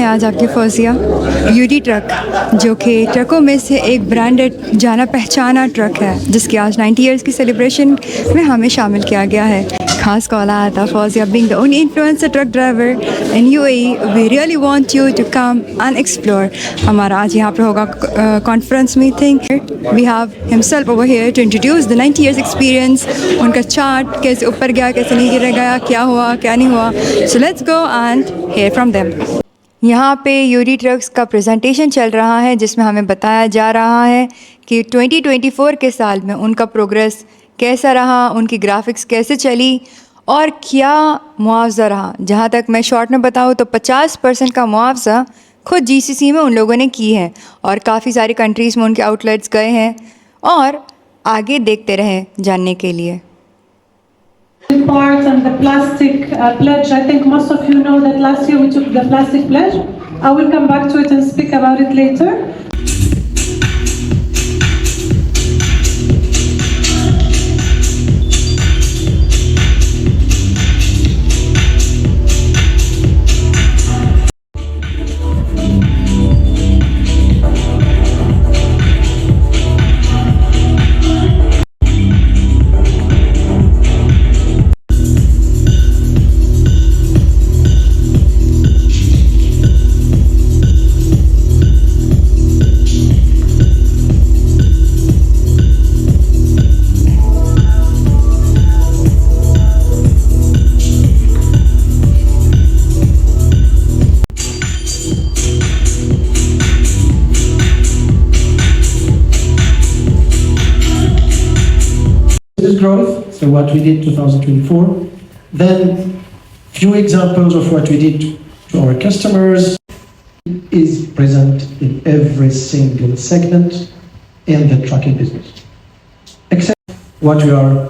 है आज आपकी फौजिया यूडी ट्रक, जो कि ट्रकों में से एक ब्रांडेड जाना पहचाना ट्रक है, जिसकी आज 90 इयर्स की सेलिब्रेशन में हमें शामिल किया गया है. खास कॉल आया था Fauzia being the only influencer truck driver in UAE. We really want you to come and explore. हमारा आज यहाँ पे होगा conference meeting. We have himself over here to introduce the 90 years experience. उनका चार्ट कैसे ऊपर गया, कैसे नहीं गिर गया, क्या हुआ क्या नहीं हुआ. So let's go and hear from them. यहाँ पे यूडी ट्रक्स का प्रेजेंटेशन चल रहा है, जिसमें हमें बताया जा रहा है कि 2024 के साल में उनका प्रोग्रेस कैसा रहा, उनकी ग्राफिक्स कैसे चली और क्या मुआवजा रहा. जहाँ तक मैं शॉर्ट में बताऊँ तो 50% का मुआवजा खुद जीसीसी में उन लोगों ने की है और काफ़ी सारी कंट्रीज़ में उनके आउटलेट्स गए हैं और आगे देखते रहें जानने के लिए. Part and the plastic pledge. I think most of you know that last year we took the plastic pledge. I will come back to it and speak about it later. Growth, so what we did 2024, then few examples of what we did to our customers is present in every single segment in the trucking business, except what we are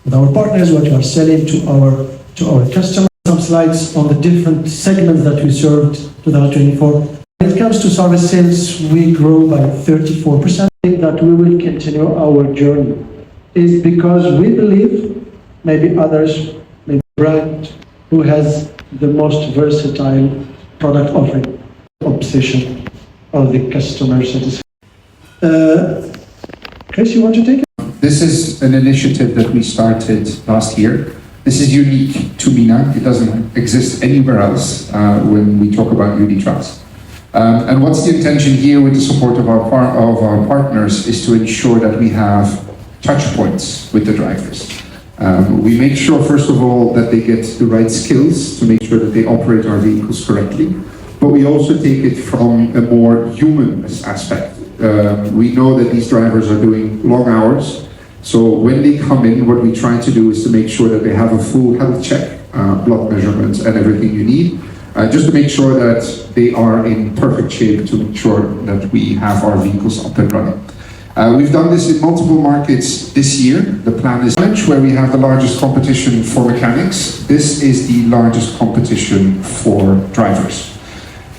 with our partners, what we are selling to our customers. Some slides on the different segments that we served 2024. When it comes to service sales, we grow by 34%. I think that we will continue our journey is because we believe, maybe others, maybe brand who has the most versatile product offering, obsession of the customer satisfaction. Chris, you want to take it? This is an initiative that we started last year. This is unique to MENA. It doesn't exist anywhere else when we talk about UD trucks. And what's the intention here with the support of our partners is to ensure that we have touch points with the drivers. We make sure, first of all, that they get the right skills to make sure that they operate our vehicles correctly, but we also take it from a more human aspect. We know that these drivers are doing long hours, so when they come in, what we try to do is to make sure that they have a full health check, blood measurements and everything you need, just to make sure that they are in perfect shape to make sure that we have our vehicles up and running. We've done this in multiple markets this year. The plan is where we have the largest competition for mechanics. This is the largest competition for drivers.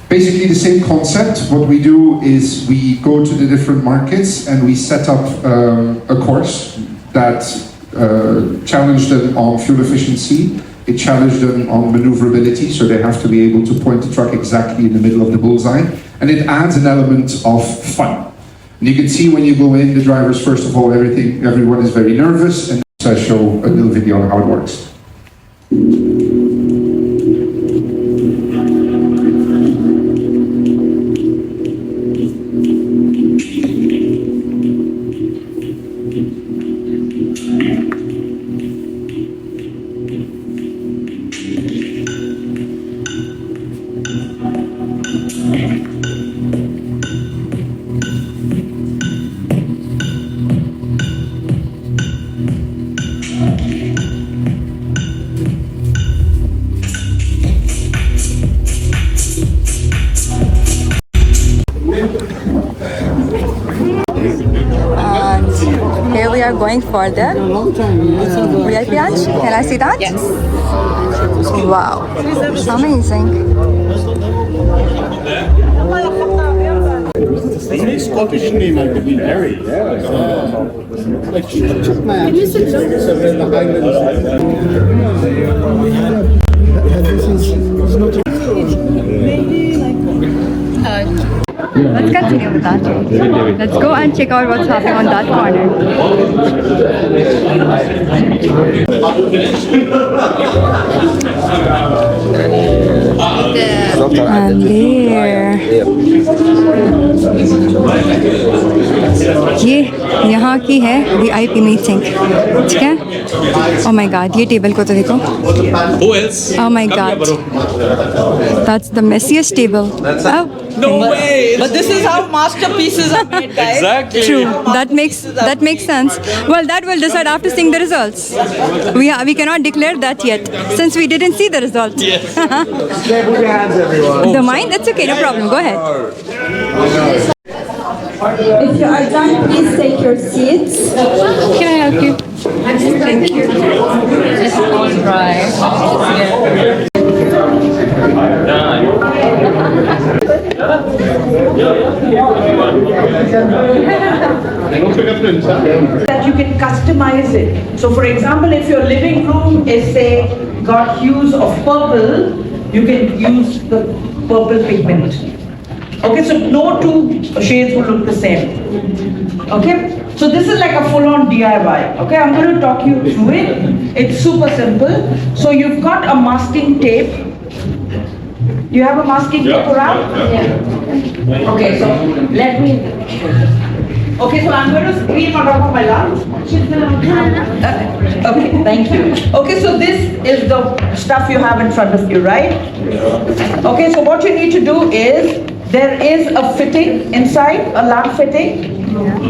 Basically the same concept. What we do is we go to the different markets and we set up a course that challenged them on fuel efficiency. It challenged them on maneuverability, so they have to be able to point the truck exactly in the middle of the bullseye. And it adds an element of fun. And you can see when you go in, the drivers, first of all, everyone is very nervous, and I show a little video on how it works. Here we are going for the VIP lunch. Can I see that? Yes. Wow. Amazing. Any Scottish name I could be Mary. Like she took my in the Highlands. Maybe like Let's continue with that. Let's go and check out what's happening on that corner. And there. ये यहाँ की है VIP meeting, ठीक है? Oh my God, ये table को तो देखो. Who else? Oh my God, that's the messiest table. Oh. No way! But this is how masterpieces are made, guys. Exactly. True. That makes sense. Well, that will decide after seeing the results. We cannot declare that yet since we didn't see the results. Yes. The mind? That's okay. No problem. Go ahead. If you are done, please take your seats. Can I help you? Thank you. Just all dry. That you can customize it. So for example, if your living room is say got hues of purple, you can use the purple pigment. Okay, so no two shades will look the same. Okay, so this is like a full-on DIY. Okay, I'm going to talk you through it. It's super simple. So you've got a masking tape. Do you have a masking tape around? Yeah. Okay, so let me. Okay, so I'm going to scream on top of my lungs. Okay, thank you. Okay, so this is the stuff you have in front of you, right? Okay, so what you need to do is, there is a fitting inside, a lamp fitting.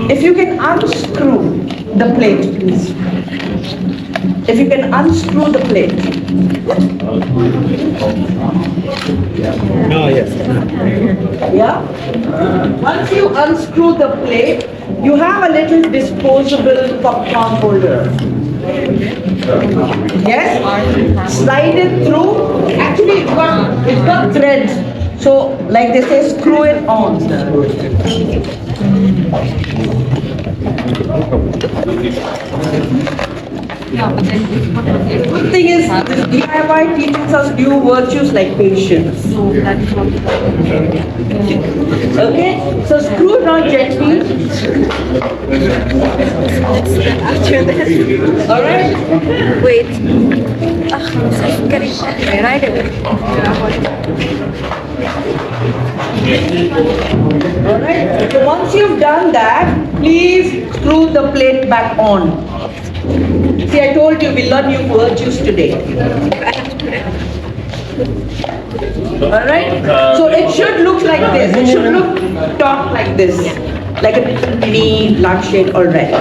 If you can unscrew the plate, please. If you can unscrew the plate. Oh, yes. Yeah? Once you unscrew the plate, you have a little disposable popcorn holder. Yes? Slide it through. Actually, it's got threads. So, like they say, screw it on. Good thing is, this DIY teaches us new virtues like patience. Okay, so screw it on gently. All right. Wait. Getting right away. All right. So once you've done that, please screw the plate back on. See, I told you we learn new virtues today. Alright? So it should look like this. It should look taut like this. Like a mini lampshade or red.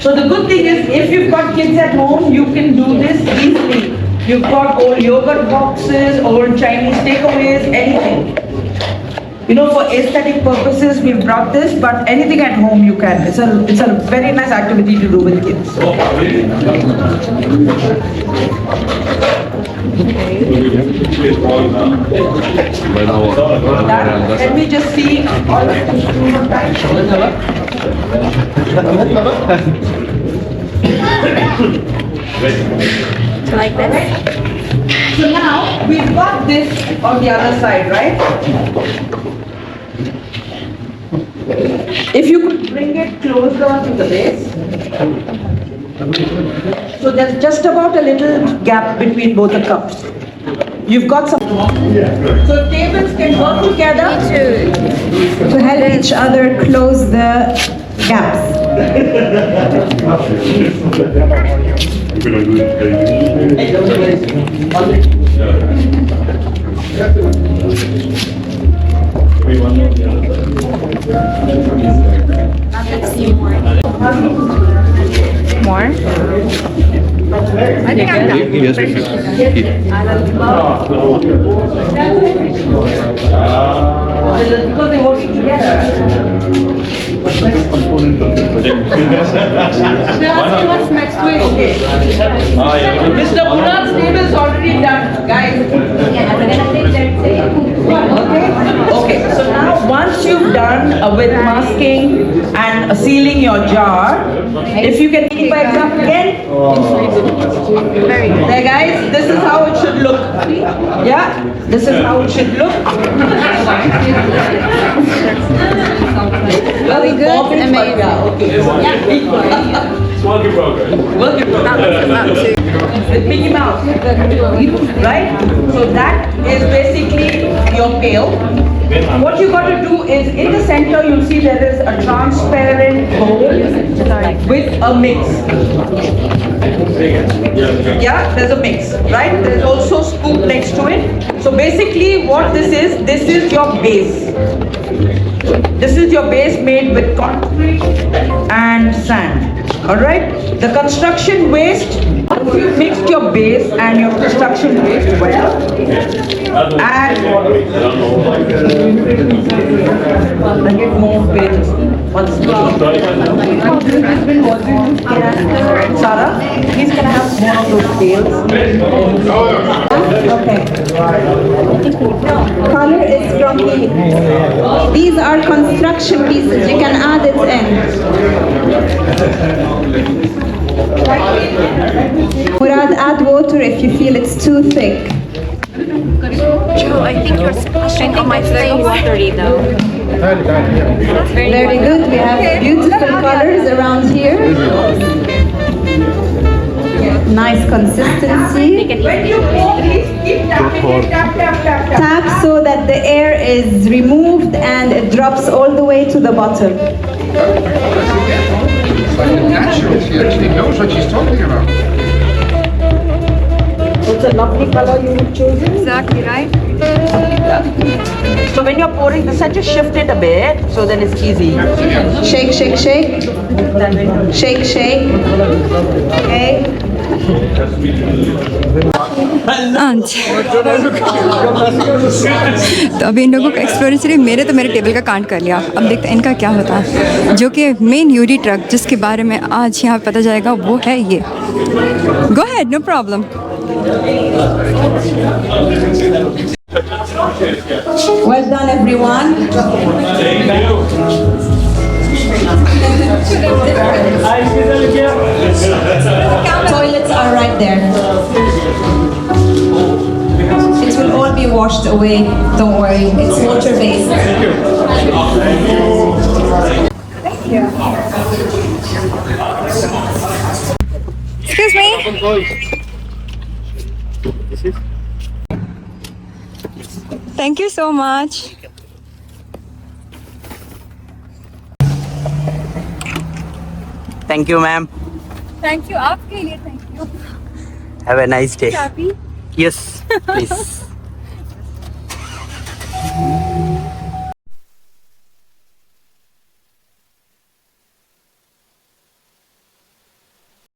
So the good thing is, if you've got kids at home, you can do this easily. You've got old yogurt boxes, old Chinese takeaways, anything. You know, for aesthetic purposes, we've brought this, but anything at home you can. It's a very nice activity to do with kids. Let me just see all So like this. So now we've got this on the other side, right? If you could bring it closer to the base. So there's just about a little gap between both the cups. You've got some. So tables can work together To help each other close the gaps. More? I think I'm done. Yes, because they're working together. What's next week? Mr. Murad's table is already done, guys. Okay, so now once you've done with masking and sealing your jar, if you can keep by example again. There guys, this is how it should look. Yeah, this is how it should look. Very good, Bobbins, but amazing. yeah, okay. Work in progress. Work in progress. With Mickey Mouse, right? So that is basically your pail. What you got to do is, in the center you'll see there is a transparent bowl with a mix. Yeah, there's a mix, right? There's also scoop next to it. So basically what this is your base. This is your base made with concrete and sand. Alright? The construction waste, once you've mixed your base and your construction waste well, add get more pails. Sarah, please can I have more of those pails? Okay. Color is from here. These are construction pieces. You can add it in. Murad, add water if you feel it's too thick. Joe, I think you're splashing on my face. Watery though. Very good. We have beautiful colors around here. Nice consistency. When you pour, please keep tapping it, tap, tap, tap, tap. Tap so that the air is removed and it drops all the way to the bottom. It's like natural. She actually knows what she's talking about. It's a lovely color you've chosen. Exactly right. So when you're pouring this, I just shift it a bit, so then it's easy. Shake, shake, shake. Shake, shake. Okay. तो अभी इन लोगों का एक्सप्लोरेंस सिर्फ मेरे table का count कर लिया. अब देखते हैं इनका क्या होता है. जो कि मेन यूडी ट्रक जिसके बारे में आज यहाँ पता जाएगा वो है ये. Go ahead, no problem. Well done, everyone. Toilets are right there. It will all be washed away. Don't worry. It's water-based. Thank you. Excuse me. Thank you so much. Thank you, ma'am. Thank you. आपके लिए thank you. Have a nice day. Happy? Yes, please.